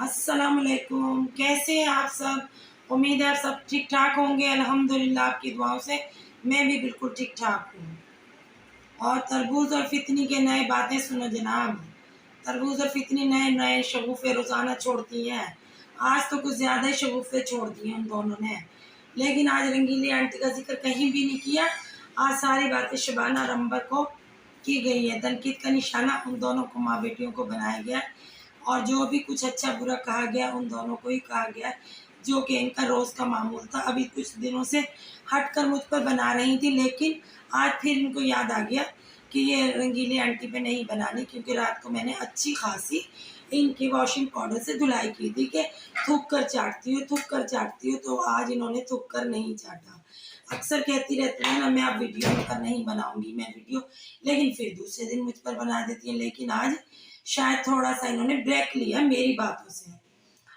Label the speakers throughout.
Speaker 1: अस्सलाम वालेकुम। कैसे हैं आप सब? उम्मीद है आप सब ठीक ठाक होंगे। अल्हम्दुलिल्लाह आपकी दुआओं से मैं भी बिल्कुल ठीक ठाक हूँ। और तरबूज और फितनी के नए बातें सुनो जनाब। तरबूज और फितनी नए नए शगुफ़े रोज़ाना छोड़ती हैं। आज तो कुछ ज़्यादा ही शगुफ़े छोड़ दिए उन दोनों ने। लेकिन आज रंगीली आंटी का जिक्र कहीं भी नहीं किया। आज सारी बातें शबाना और अंबर को की गई है। तनकीद का निशाना उन दोनों को, माँ बेटियों को बनाया गया और जो भी कुछ अच्छा बुरा कहा गया उन दोनों को ही कहा गया, जो कि इनका रोज़ का मामूल था। अभी कुछ दिनों से हटकर मुझ पर बना रही थी, लेकिन आज फिर इनको याद आ गया कि ये रंगीली आंटी पे नहीं बनानी, क्योंकि रात को मैंने अच्छी खासी इनकी वॉशिंग पाउडर से धुलाई की थी कि थूक कर चाटती हूँ, तो आज इन्होंने थूक कर नहीं चाटा। अक्सर कहती रहती है ना, मैं अब वीडियो पर नहीं बनाऊंगी मैं वीडियो, लेकिन फिर दूसरे दिन मुझ पर बना देती है। लेकिन आज शायद थोड़ा सा इन्होंने ब्रेक लिया मेरी बातों से।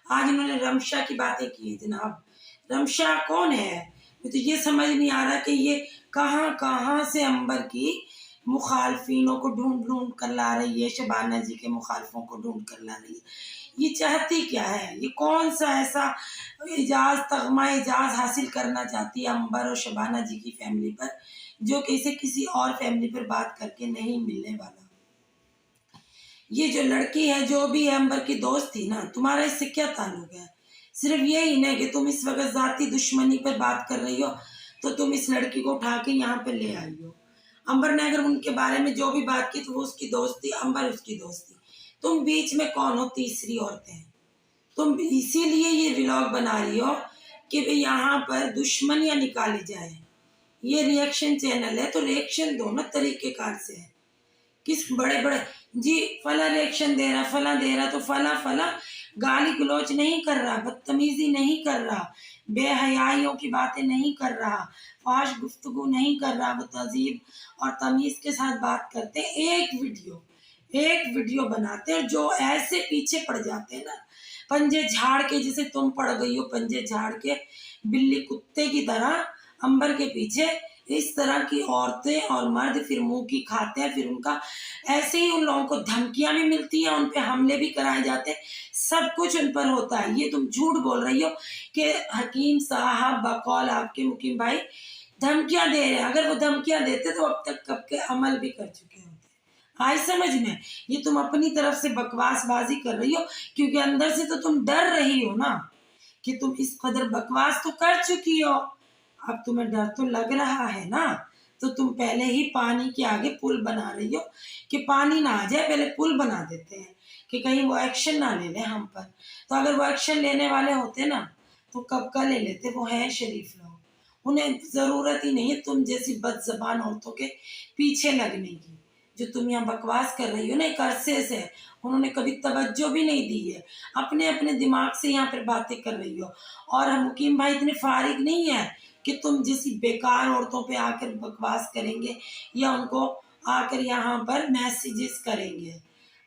Speaker 1: आज इन्होंने रमशा की बातें की है जनाब। रमशा कौन है? मुझे ये समझ नहीं आ रहा कि ये कहाँ कहाँ से अंबर की मुखालफिनों को ढूंढ ढूंढ कर ला रही है, शबाना जी के मुखालफों को ढूंढ कर ला रही है। ये चाहती क्या है? ये कौन सा ऐसा तगमा एजाज हासिल करना चाहती है अंबर और शबाना जी की फैमिली पर, जो कि इसे किसी और फैमिली पर बात करके नहीं मिलने वाला। ये जो लड़की है, जो भी है अंबर की दोस्त थी ना, तुम्हारा इससे क्या ताल्लुक है? सिर्फ यही ना कि तुम इस वक्त जाती दुश्मनी पर बात कर रही हो, तो तुम इस लड़की को उठा के यहाँ पे ले आई हो। अंबर ने अगर उनके बारे में जो भी बात की तो वो उसकी दोस्त थी, अंबर उसकी दोस्त थी। तुम बीच में कौन हो? तीसरी औरतें। तुम इसीलिए ये व्लॉग बना रही हो कि भाई यहाँ पर दुश्मनियाँ निकाली जाए। ये रिएक्शन चैनल है तो रिएक्शन दो ना तरीकेकार से। किस बड़े बड़े जी फला रिएक्शन दे रहा, फला दे रहा, तो फला फला गाली गलौज नहीं कर रहा, बदतमीजी नहीं कर रहा, बेहयाइयों की बातें नहीं कर रहा, फाश गुफ्तगू नहीं कर रहा। वो तहजीब और तमीज़ के साथ बात करते। एक वीडियो बनाते और जो ऐसे पीछे पड़ जाते हैं ना, पंजे झाड़ के, जैसे तुम पड़ गई हो पंजे झाड़ के बिल्ली कुत्ते की तरह अंबर के पीछे। इस तरह की औरतें और मर्द फिर मुंह की खाते हैं, फिर उनका ऐसे ही उन लोगों को धमकियां भी मिलती हैं, उन पे हमले भी कराए जाते हैं, सब कुछ उन पर होता है। ये तुम झूठ बोल रही हो कि हकीम साहब बकौल आपके मुकीम भाई धमकियां दे रहे हैं। अगर वो धमकियां देते तो अब तक कब के अमल भी कर चुके होते। आई समझ में? ये तुम अपनी तरफ से बकवासबाजी कर रही हो, क्योंकि अंदर से तो तुम डर रही हो ना कि तुम इस कदर बकवास तो कर चुकी हो। अब तुम्हें डर तो लग रहा है ना, तो तुम पहले ही पानी के आगे पुल बना रही हो कि पानी ना आ जाए, पहले पुल बना देते हैं कि कहीं वो एक्शन ना ले ले हम पर। तो अगर वो एक्शन लेने वाले होते ना तो कब का ले लेते। वो हैं शरीफ लोग, उन्हें ज़रूरत ही नहीं है तुम जैसी बदज़बान औरतों के पीछे लगने की। जो तुम यहाँ बकवास कर रही हो ना एक अरसे से, उन्होंने कभी तवज्जो भी नहीं दी है, अपने अपने दिमाग से यहाँ पर बातें कर रही हो। और हम मुकीम भाई इतने फारिग नहीं है कि तुम जैसी बेकार औरतों पे आकर बकवास करेंगे या उनको आकर यहाँ पर मैसेजेस करेंगे।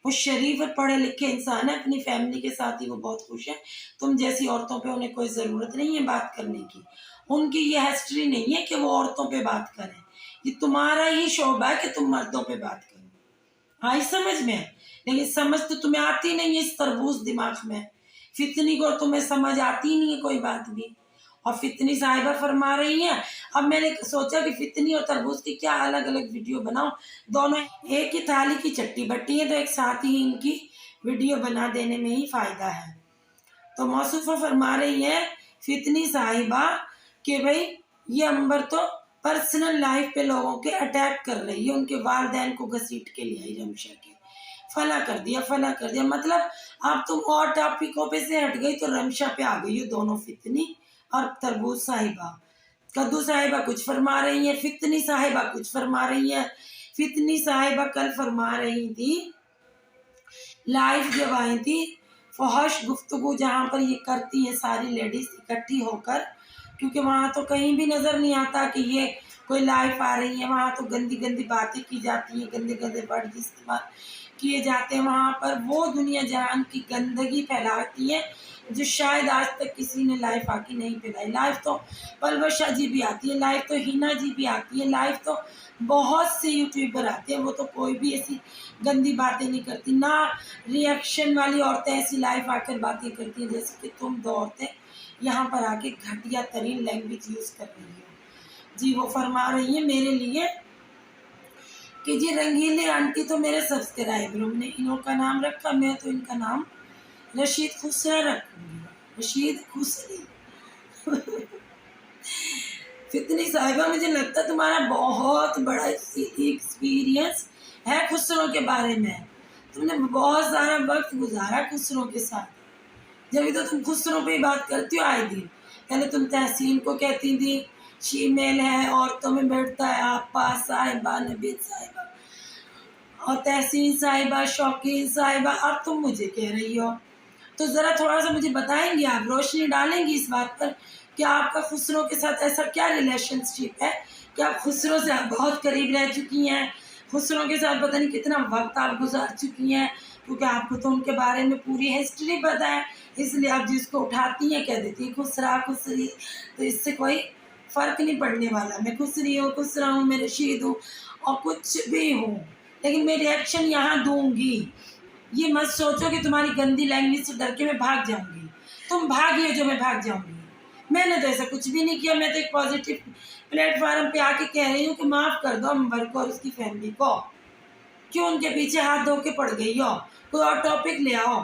Speaker 1: वो शरीफ और पढ़े लिखे इंसान है, अपनी फैमिली के साथ ही वो बहुत खुश है। तुम जैसी औरतों पे उन्हें कोई ज़रूरत नहीं है बात करने की। उनकी ये हिस्ट्री नहीं है कि वो औरतों पे बात करें। ये तुम्हारा ही शोबा है कि तुम मर्दों पे बात करो। आई समझ में? लेकिन समझ तो तुम्हें आती नहीं है इस तरबूज दिमाग में। फितनी को तुम्हें समझ आती नहीं है कोई बात भी। और फितनी साहिबा फरमा रही हैं, अब मैंने सोचा कि फितनी और तरबूज की क्या अलग अलग वीडियो बनाऊं। दोनों एक ही थाली की चट्टी बट्टी है, तो एक साथ ही इनकी वीडियो बना देने में ही फ़ायदा है। तो मौसूफ़ा फरमा रही है फितनी साहिबा कि भाई ये अंबर तो पर्सनल लाइफ पे लोगों के अटैक कर रही है, उनके वालदैन को घसीट के ले आई रमशा के, फला कर दिया। मतलब अब तुम और टॉपिकों पे से हट गई तो रमशा पे आ गई हो दोनों, फितनी और तरबूज साहिबा। कद्दू साहिबा कुछ फरमा रही है, फितनी साहिबा कुछ फरमा रही है। फितनी साहिबा कल फरमा रही थी, लाइव जब आई थी, फहश गुफ्तगू जहाँ पर ये करती है सारी लेडीज इकट्ठी होकर, क्योंकि वहाँ तो कहीं भी नज़र नहीं आता कि ये कोई लाइव आ रही है। वहाँ तो गंदी गंदी बातें की जाती हैं, गंदे गंदे वर्ड इस्तेमाल کیے جاتے ہیں وہاں پر، وہ دنیا جہان کی گندگی پھیلاتی ہے جو شاید آج تک کسی نے لائف آ کے نہیں پھیلائی۔ لائف تو پلوشا جی بھی آتی ہے، لائف تو ہینا جی بھی آتی ہے، لائف تو بہت سے یوٹیوبر آتے ہیں، وہ تو کوئی بھی ایسی گندی باتیں نہیں کرتی، نہ ری ایکشن والی عورتیں ایسی لائف آ کر باتیں کرتی ہیں جیسے کہ تم دو عورتیں یہاں پر آ کے گھٹیا ترین لینگویج یوز کر رہی ہو۔ جی وہ فرما رہی ہیں میرے لیے کہ جی رنگیلی آنٹی تو میرے سبسکرائبروں نے انہوں کا نام رکھا، میں تو ان کا نام رشید خسرا رکھوں گی، رشید خسری۔ فتنی صاحبہ مجھے لگتا ہے تمہارا بہت بڑا ایکسپیرینس ہے خسروں کے بارے میں، تم نے بہت سارا وقت گزارا خسروں کے ساتھ، جبھی تو تم خسروں پہ ہی بات کرتی ہو آئے دن۔ پہلے تم تحسین کو کہتی تھی شیمیل ہے، عورتوں میں بیٹھتا ہے، آپا صاحبہ، نبی صاحبہ اور تحسین صاحبہ، شوقین صاحبہ، اب تم مجھے کہہ رہی ہو۔ تو ذرا تھوڑا سا مجھے بتائیں گی، آپ روشنی ڈالیں گی اس بات پر کہ آپ کا خسروں کے ساتھ ایسا کیا ریلیشن شپ ہے کہ آپ خسروں سے بہت قریب رہ چکی ہیں، خسروں کے ساتھ پتہ نہیں کتنا وقت آپ گزار چکی ہیں، کیونکہ آپ کو تو ان کے بارے میں پوری ہسٹری پتہ ہے، اس لیے آپ جس کو اٹھاتی ہیں کہہ دیتی ہیں خسرا خسری، تو اس سے کوئی فرق نہیں پڑنے والا، میں خسری ہوں، خسرا ہوں، میں رشید ہوں اور کچھ بھی ہوں، لیکن میں ریئیکشن یہاں دوں گی۔ یہ مت سوچو کہ تمہاری گندی لینگویج سے ڈر کے میں بھاگ جاؤں گی، تم بھاگی ہو جو میں بھاگ جاؤں گی، میں نے تو ایسا کچھ بھی نہیں کیا، میں تو ایک پازیٹیو پلیٹ فارم پہ آ کے کہہ رہی ہوں کہ معاف کر دو امبر کو اور اس کی فیملی کو، کیوں ان کے پیچھے ہاتھ دھو کے پڑ گئی ہو، کوئی اور ٹاپک لے آؤ،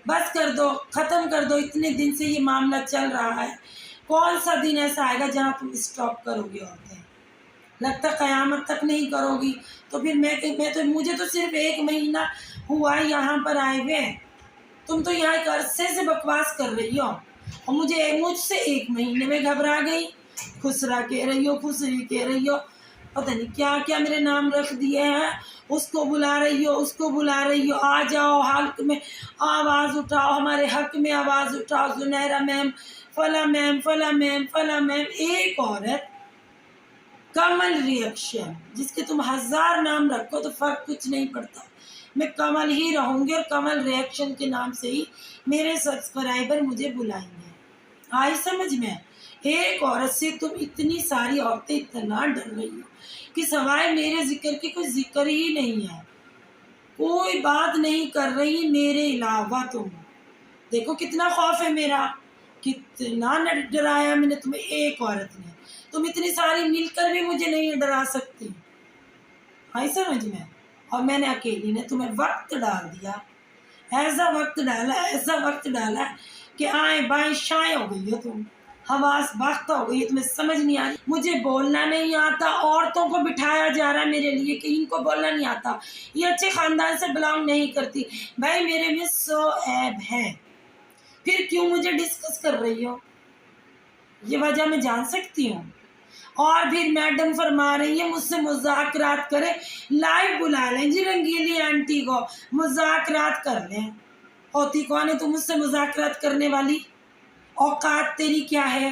Speaker 1: بس کر دو، ختم کر دو، اتنے دن سے یہ معاملہ چل رہا ہے، کون سا دن ایسا آئے گا جہاں تم اسٹاپ کرو گی عورتیں؟ لگتا قیامت تک نہیں کرو گی، تو پھر مجھے تو صرف 1 مہینہ ہوا ہے یہاں پر آئے ہوئے، تم تو یہاں ایک عرصے سے بکواس کر رہی ہو اور مجھ سے 1 مہینے میں گھبرا گئی، خسرا کہہ رہی ہو، خسری کہہ رہی ہو، پتہ نہیں کیا کیا میرے نام رکھ دیے ہیں، اس کو بلا رہی ہو، اس کو بلا رہی ہو، آ جاؤ حلق میں آواز اٹھاؤ، ہمارے حق میں آواز اٹھاؤ، زنیرہ میم، فلاں میم، فلاں میم، فلاں میم، ایک عورت کمل ریئیکشن، جس کے تم 1000 نام رکھو تو فرق کچھ نہیں پڑتا، میں کمل ہی رہوں گی اور کمل ریئیکشن کے نام سے ہی میرے سبسکرائبر مجھے بلائیں گے، آئی سمجھ میں؟ ایک عورت سے تم اتنی ساری عورتیں اتنا ڈر رہی ہو کہ سوائے میرے ذکر کی کوئی ذکر ہی نہیں ہے، کوئی بات نہیں کر رہی میرے علاوہ، تم دیکھو کتنا خوف ہے میرا، کتنا ڈرایا میں نے تمہیں ایک عورت نے، تم اتنی ساری مل کر بھی مجھے نہیں ڈرا سکتی، آئی سمجھ میں؟ اور میں نے اکیلی نے تمہیں وقت ڈال دیا، ایسا وقت ڈالا کہ آئیں بائیں شائیں ہو گئی ہو تم، حواس باختہ ہو گئی ہے، تمہیں سمجھ نہیں آ رہی، مجھے بولنا نہیں آتا، عورتوں کو بٹھایا جا رہا ہے میرے لیے کہ ان کو بولنا نہیں آتا، یہ اچھے خاندان سے بلانگ نہیں کرتی، بھائی میرے میں 100 عیب ہیں، پھر کیوں مجھے ڈسکس کر رہی ہو؟ یہ وجہ میں جان سکتی ہوں؟ اور پھر میڈم فرما رہی ہیں مجھ سے مذاکرات کرے، لائیو بلا لیں جی رنگیلی آنٹی کو، مذاکرات کر لیں، ہوتی کون ہے تو مجھ سے مذاکرات کرنے والی؟ اوقات تیری کیا ہے؟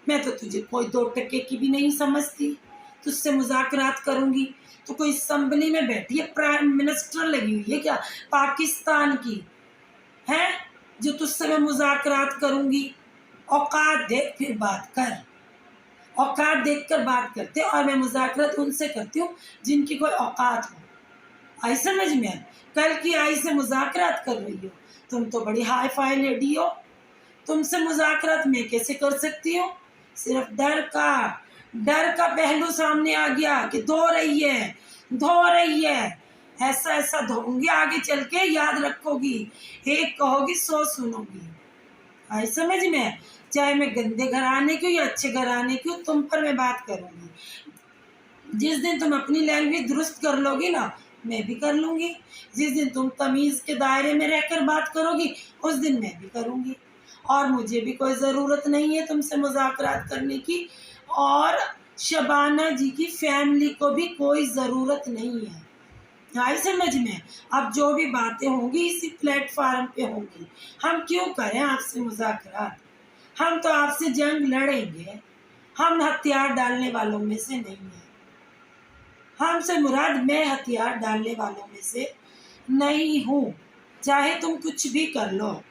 Speaker 1: میں تو تجھے کوئی 2 ٹکے کی بھی نہیں سمجھتی، تجھ سے مذاکرات کروں گی تو کوئی اسمبلی میں بیٹھی ہے، پرائم منسٹر لگی ہوئی ہے کیا پاکستان کی ہے جو تجھ سے میں مذاکرات کروں گی؟ اوقات دیکھ پھر بات کر، اوقات دیکھ کر بات کرتے، اور میں مذاکرات ان سے کرتی ہوں جن کی کوئی اوقات ہو، آئی سمجھ میں؟ کل کی آئی سے مذاکرات کر رہی ہو، تم تو بڑی ہائی فائی لیڈی ہو، تم سے مذاکرات میں کیسے کر سکتی ہوں؟ صرف ڈر کا پہلو سامنے آ گیا کہ دھو رہی ہے، ایسا دھوں گی آگے چل کے، یاد رکھو گی، ایک کہو گی 100 سنو گی، آئی سمجھ میں؟ چاہے میں گندے گھرانے کی ہوں یا اچھے گھرانے کی ہوں، تم پر میں بات کروں گی، جس دن تم اپنی لینگویج درست کر لو گی نا میں بھی کر لوں گی، جس دن تم تمیز کے دائرے میں رہ کر بات کرو گی اس دن میں بھی کروں گی، اور مجھے بھی کوئی ضرورت نہیں ہے تم سے مذاکرات کرنے کی، اور شبانہ جی کی فیملی کو بھی کوئی ضرورت نہیں ہے، آئی سمجھ میں؟ اب جو بھی باتیں ہوں گی اسی پلیٹ فارم پہ ہوں گی، ہم کیوں کریں آپ سے مذاکرات؟ ہم تو آپ سے جنگ لڑیں گے، ہم ہتھیار ڈالنے والوں میں سے نہیں ہیں، ہم سے مراد میں ہتھیار ڈالنے والوں میں سے नहीं हूँ, चाहे तुम कुछ भी कर लो।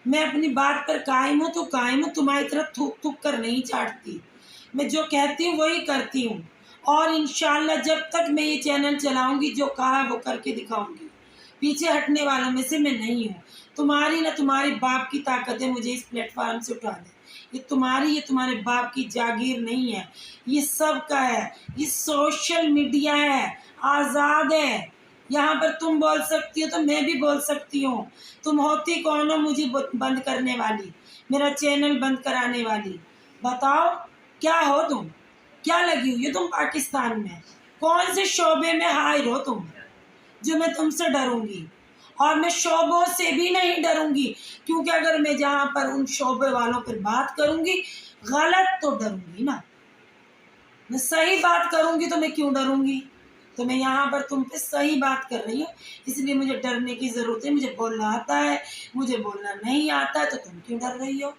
Speaker 1: मैं अपनी बात पर कायम हूँ तो कायम हूँ, तुम्हारी तरह थूक थूक कर नहीं चाटती। मैं जो कहती हूँ वही करती हूँ, और इंशाल्लाह जब तक मैं ये चैनल चलाऊंगी जो कहा वो करके दिखाऊंगी। पीछे हटने वालों में से मैं नहीं हूँ। तुम्हारी ना तुम्हारे बाप की ताकत है मुझे इस प्लेटफॉर्म से उठा दे। ये तुम्हारे बाप की जागीर नहीं है, ये सबका है। ये सोशल मीडिया है, आज़ाद है। यहाँ पर तुम बोल सकती हो तो मैं भी बोल सकती हूँ। तुम होती कौन हो मुझे बंद करने वाली, मेरा चैनल बंद कराने वाली? बताओ क्या हो तुम, क्या लगी हुई हो तुम पाकिस्तान में? कौन से शोबे में हायर हो तुम जो मैं तुमसे डरूंगी? और मैं शोबों से भी नहीं डरूंगी, क्योंकि अगर मैं जहाँ पर उन शोबे वालों पर बात करूंगी गलत तो डरूंगी ना। मैं सही बात करूंगी तो मैं क्यों डरूंगी? तो मैं यहाँ पर तुम पे सही बात कर रही हूँ, इसलिए मुझे डरने की ज़रूरत है। मुझे बोलना आता है, मुझे बोलना नहीं आता है, तो तुम क्यों डर रही हो?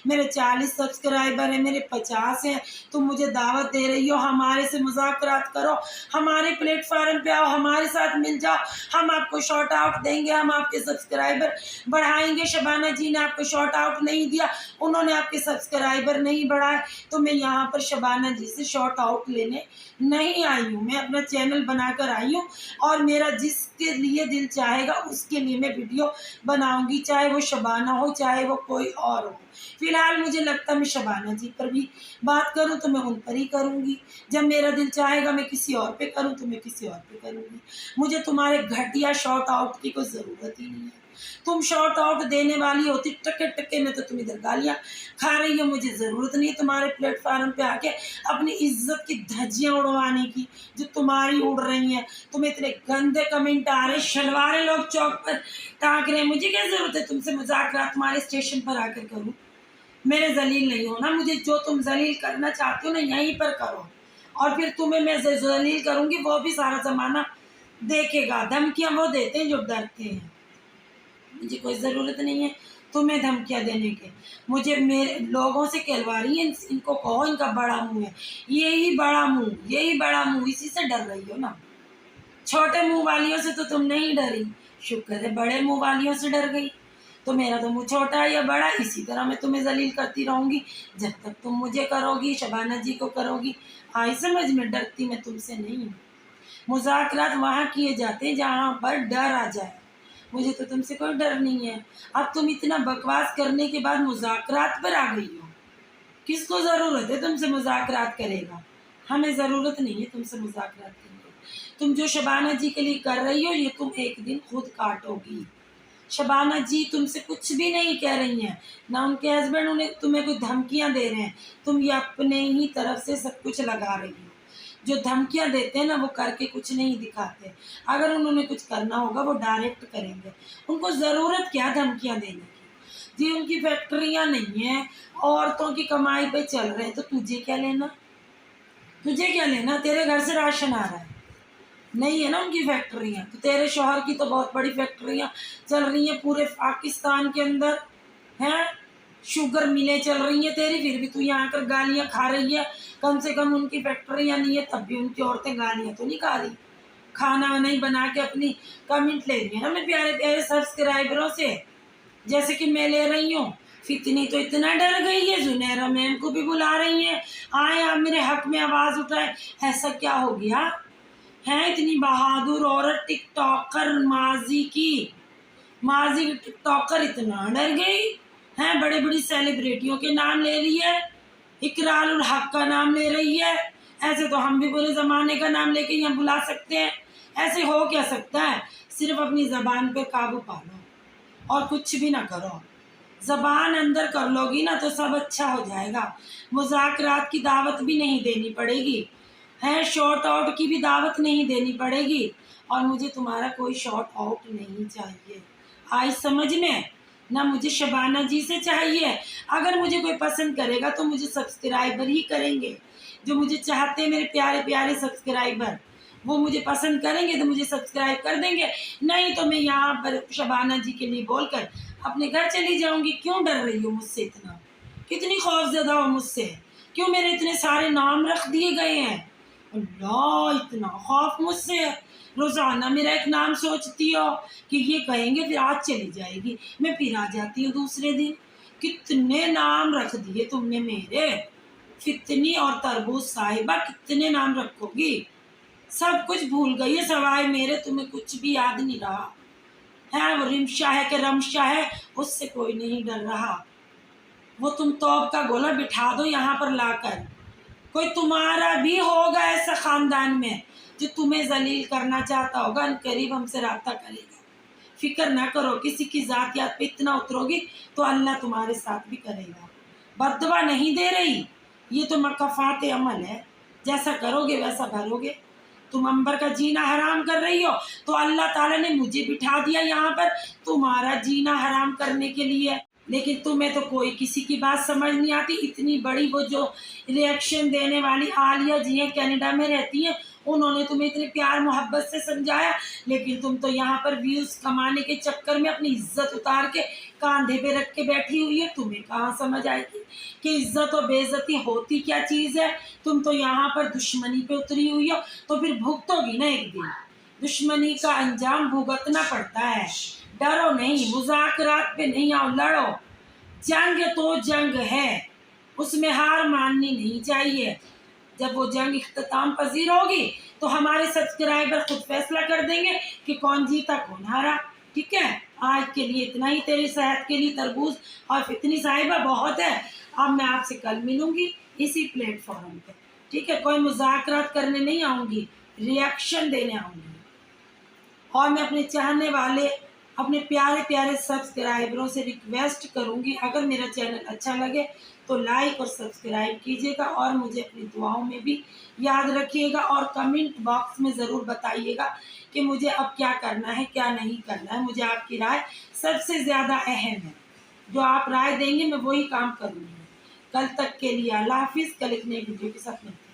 Speaker 1: मेरे 40 सब्सक्राइबर हैं, मेरे 50 हैं, तुम मुझे दावत दे रही हो हमारे से मुज़ाकरात करो, हमारे प्लेटफार्म पे आओ, हमारे साथ मिल जाओ, हम आपको शॉर्ट आउट देंगे, हम आपके सब्सक्राइबर बढ़ाएंगे। शबाना जी ने आपको शॉर्ट आउट नहीं दिया, उन्होंने आपके सब्सक्राइबर नहीं बढ़ाए, तो मैं यहाँ पर शबाना जी से शॉर्ट आउट लेने नहीं आई हूँ। मैं अपना चैनल बनाकर आई हूँ, और मेरा जिसके लिए दिल चाहेगा उसके लिए मैं वीडियो बनाऊंगी, चाहे वो शबाना हो चाहे वो कोई और हो। फिलहाल मुझे लगता है मैं शबाना जी पर भी बात करूं तो मैं उन पर ही करूंगी, जब मेरा दिल चाहेगा मैं किसी और पे करूं तो मैं किसी और पे करूंगी। मुझे तुम्हारे घटिया शॉर्ट आउट की कोई ज़रूरत ही नहीं है। तुम शॉर्ट आउट देने वाली होती टके टके में तो तुम इधर गालियाँ खा रही हो। मुझे ज़रूरत नहीं है तुम्हारे प्लेटफार्म पे आके अपनी इज्जत की धज्जियाँ उड़वाने की जो तुम्हारी उड़ रही हैं। तुम्हें इतने गंदे कमेंट आ रहे, शलवारे लोग चौक पर टाँग रहे हैं, मुझे क्या ज़रूरत है तुमसे मुज़ाकरात तुम्हारे स्टेशन पर आकर करूँ? मेरे जलील नहीं हो ना, मुझे जो तुम जलील करना चाहते हो ना यहीं पर करो, और फिर तुम्हें मैं जलील करूँगी वो भी सारा ज़माना देखेगा। धमकियाँ वो देते हैं जो डरते हैं, मुझे कोई ज़रूरत नहीं है तुम्हें धमकियाँ देने के। मुझे मेरे लोगों से कहलवा रही है, इनको कहो इनका बड़ा मुंह है, यही बड़ा मुंह, इसी से डर रही हो ना। छोटे मुंह वालियों से तो तुम नहीं डरी, शुक्र है बड़े मुंह वालियों से डर गई। तो मेरा तो मुंह छोटा है या बड़ा, इसी तरह मैं तुम्हें जलील करती रहूंगी जब तक तुम मुझे करोगी, शबाना जी को करोगी। आई समझ में? डरती मैं तुमसे नहीं हूँ। मुज़ाकरात वहाँ किए जाते हैं जहाँ पर डर आ जाए, मुझे तो तुमसे कोई डर नहीं है। अब तुम इतना बकवास करने के बाद मुज़ाकरात पर आ गई हो। किसको ज़रूरत है तुमसे मुज़ाकरात करेगा? हमें ज़रूरत नहीं है तुमसे मुज़ाकरात करने। तुम जो शबाना जी के लिए कर रही हो ये तुम एक दिन खुद काटोगी। शबाना जी तुमसे कुछ भी नहीं कह रही हैं, ना उनके हस्बैंड उन्हें तुम्हें कोई धमकियां दे रहे हैं, तुम ये अपने ही तरफ से सब कुछ लगा रही हो। जो धमकियां देते हैं ना वो करके कुछ नहीं दिखाते। अगर उन्होंने कुछ करना होगा वो डायरेक्ट करेंगे, उनको ज़रूरत क्या धमकियां देने की? जी उनकी फैक्ट्रियां नहीं है, औरतों की कमाई पे चल रहे हैं, तो तुझे क्या लेना? तुझे क्या लेना? तेरे घर से राशन आ रहा है, नहीं है ना उनकी फैक्ट्रियाँ। तो तेरे शौहर की तो बहुत बड़ी फैक्ट्रियाँ चल रही हैं पूरे पाकिस्तान के अंदर, हैं? शुगर मिलें चल रही हैं तेरी, फिर भी तू यहाँ आकर गालियाँ खा रही है। कम से कम उनकी फैक्ट्रियाँ नहीं है तब भी उनकी औरतें गालियाँ तो नहीं खा रही, खाना नहीं बना के अपनी कमेंट ले रही है ना मैं प्यारे प्यारे सब्सक्राइबरों से, जैसे कि मैं ले रही हूँ। फितनी तो इतना डर गई है, जुनैरा मैम को भी बुला रही हैं, आए आप मेरे हक में आवाज़ उठाए। ऐसा क्या हो गया है? इतनी बहादुर औरत टिकटॉकर माजी की टिकटॉकर इतना डर गई है? बड़े बड़ी सेलिब्रिटियों के नाम ले रही है, इकरार उल हक का नाम ले रही है। ऐसे तो हम भी पूरे ज़माने का नाम लेके यहाँ बुला सकते हैं, ऐसे हो क्या सकता है? सिर्फ अपनी ज़बान पे काबू पा लो और कुछ भी ना करो। ज़बान अंदर कर लोगी ना तो सब अच्छा हो जाएगा। मुज़ाकरात की दावत भी नहीं देनी पड़ेगी, है शॉर्ट आउट की भी दावत नहीं देनी पड़ेगी, और मुझे तुम्हारा कोई शॉर्ट आउट नहीं चाहिए। आई समझ में? ना मुझे शबाना जी से चाहिए। अगर मुझे कोई पसंद करेगा तो मुझे सब्सक्राइबर ही करेंगे, जो मुझे चाहते हैं मेरे प्यारे प्यारे सब्सक्राइबर, वो मुझे पसंद करेंगे तो मुझे सब्सक्राइब कर देंगे। नहीं तो मैं यहाँ पर शबाना जी के लिए बोलकर अपने घर चली जाऊँगी। क्यों डर रही हो मुझसे इतना? कितनी खौफजदा हो मुझसे? क्यों मेरे इतने सारे नाम रख दिए गए हैं? अल्लाह इतना खौफ मुझसे है? रोज़ाना मेरा एक नाम सोचती हो कि ये कहेंगे फिर आज चली जाएगी, मैं फिर आ जाती हूँ दूसरे दिन। कितने नाम रख दिए तुमने मेरे, फितनी और तरबूज साहिबा कितने नाम रखोगी। सब कुछ भूल गई है सवाए मेरे, तुम्हें कुछ भी याद नहीं रहा है। वो रिमशा है कि रमशा है, उससे कोई नहीं डर रहा। वो तुम तौब का गोला बिठा दो यहाँ पर लाकर, कोई तुम्हारा भी होगा ऐसा ख़ानदान में जो तुम्हें जलील करना चाहता होगा, अनकरीब हमसे रब्ता करेगा। फिक्र ना करो, किसी की ज़ातियात पे इतना उतरोगी तो अल्लाह तुम्हारे साथ भी करेगा। बद्दुआ नहीं दे रही, ये तो मकफ़ात अमल है, जैसा करोगे वैसा भरोगे। तुम अंबर का जीना हराम कर रही हो तो अल्लाह ताला ने मुझे बिठा दिया यहाँ पर तुम्हारा जीना हराम करने के लिए। लेकिन तुम्हें तो कोई किसी की बात समझ नहीं आती। इतनी बड़ी वो जो रिएक्शन देने वाली आलिया जी हैं, कनाडा में रहती हैं, उन्होंने तुम्हें इतने प्यार मोहब्बत से समझाया, लेकिन तुम तो यहाँ पर व्यूज़ कमाने के चक्कर में अपनी इज्जत उतार के कांधे पे रख के बैठी हुई है। तुम्हें कहाँ समझ आएगी कि इज्जत और बेइज्जती होती क्या चीज़ है। तुम तो यहाँ पर दुश्मनी पे उतरी हुई हो, तो फिर भुगतोगी ना एक दिन। दुश्मनी का अंजाम भुगतना पड़ता है। डरो नहीं, मुज़ाकरात पे नहीं आओ, लड़ो। जंग तो जंग है, उसमें हार माननी नहीं चाहिए। जब वो जंग इख्तिताम पजीर होगी तो हमारे सब्सक्राइबर खुद फैसला कर देंगे कि कौन जीता कौन हारा। ठीक है, आज के लिए इतना ही। तेरी सेहत के लिए तरबूज और फितनी साहिबा बहुत है। अब मैं आपसे कल मिलूंगी इसी प्लेटफॉर्म पे। ठीक है, कोई मुज़ाकरात करने नहीं आऊँगी, रिएक्शन देने आऊँगी। और मैं अपने चाहने वाले, अपने प्यारे प्यारे सब्सक्राइबरों से रिक्वेस्ट करूंगी, अगर मेरा चैनल अच्छा लगे तो लाइक और सब्सक्राइब कीजिएगा, और मुझे अपनी दुआओं में भी याद रखिएगा, और कमेंट बॉक्स में ज़रूर बताइएगा कि मुझे अब क्या करना है क्या नहीं करना है। मुझे आपकी राय सबसे ज़्यादा अहम है। जो आप राय देंगे मैं वही काम करूँगी। कल तक के लिए अल्लाह हाफिज़। कल एक नई वीडियो के साथ मिलते हैं।